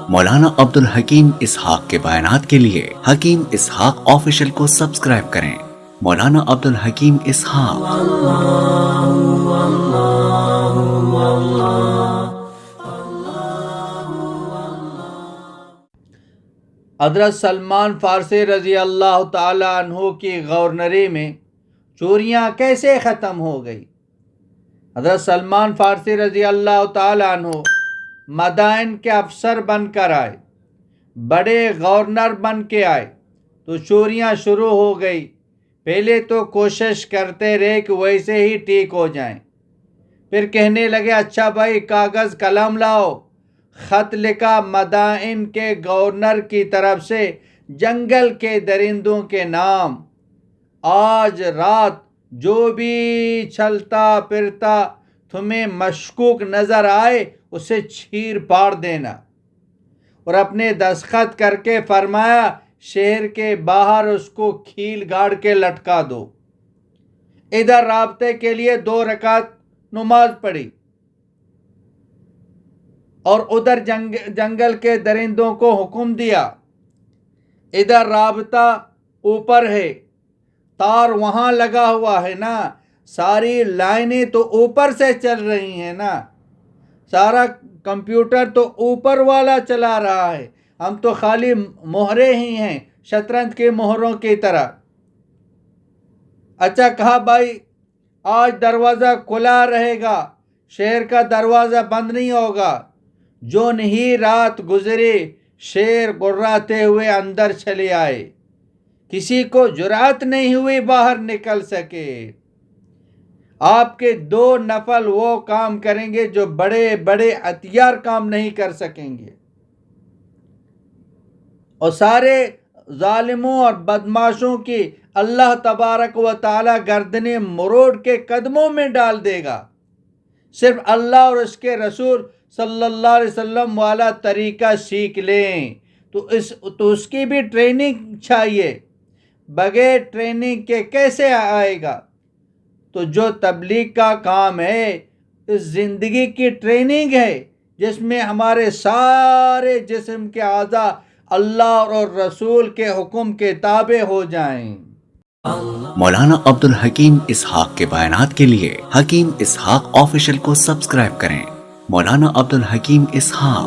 مولانا عبد الحکیم اسحاق کے بیانات کے لیے حکیم اسحاق آفیشل کو سبسکرائب کریں۔ مولانا عبد الحکیم اسحاق۔ حضرت سلمان فارسی رضی اللہ تعالی عنہ کی گورنری میں چوریاں کیسے ختم ہو گئی؟ حضرت سلمان فارسی رضی اللہ تعالی عنہ مدائن کے افسر بن کر آئے، بڑے گورنر بن کے آئے تو چوریاں شروع ہو گئی۔ پہلے تو کوشش کرتے رہے کہ ویسے ہی ٹھیک ہو جائیں، پھر کہنے لگے اچھا بھائی کاغذ قلم لاؤ۔ خط لکھا مدائن کے گورنر کی طرف سے جنگل کے درندوں کے نام، آج رات جو بھی چلتا پھرتا تمہیں مشکوک نظر آئے اسے چیر پاڑ دینا، اور اپنے دستخط کر کے فرمایا شہر کے باہر اس کو کھیل گاڑ کے لٹکا دو۔ ادھر رابطے کے لیے 2 رکعت نماز پڑھی اور ادھر جنگل کے درندوں کو حکم دیا۔ ادھر رابطہ اوپر ہے، تار وہاں لگا ہوا ہے نا، ساری لائنیں تو اوپر سے چل رہی ہیں نا، سارا کمپیوٹر تو اوپر والا چلا رہا ہے، ہم تو خالی مہرے ہی ہیں، شطرنج کے مہروں کی طرح۔ اچھا کہا بھائی آج دروازہ کھلا رہے گا، شہر کا دروازہ بند نہیں ہوگا۔ جو نہیں رات گزری شیر گراتے ہوئے اندر چلے آئے، کسی کو جرأت نہیں ہوئی باہر نکل سکے۔ آپ کے 2 نفل وہ کام کریں گے جو بڑے بڑے ہتھیار کام نہیں کر سکیں گے، اور سارے ظالموں اور بدماشوں کی اللہ تبارک و تعالی گردنیں مروڑ کے قدموں میں ڈال دے گا۔ صرف اللہ اور اس کے رسول صلی اللہ علیہ وسلم والا طریقہ سیکھ لیں تو اس کی بھی ٹریننگ چاہیے، بغیر ٹریننگ کے کیسے آئے گا؟ تو جو تبلیغ کا کام ہے اس زندگی کی ٹریننگ ہے، جس میں ہمارے سارے جسم کے اعضاء اللہ اور رسول کے حکم کے تابع ہو جائیں۔ مولانا عبد الحکیم اسحاق کے بیانات کے لیے حکیم اسحاق آفیشل کو سبسکرائب کریں۔ مولانا عبد الحکیم اسحاق۔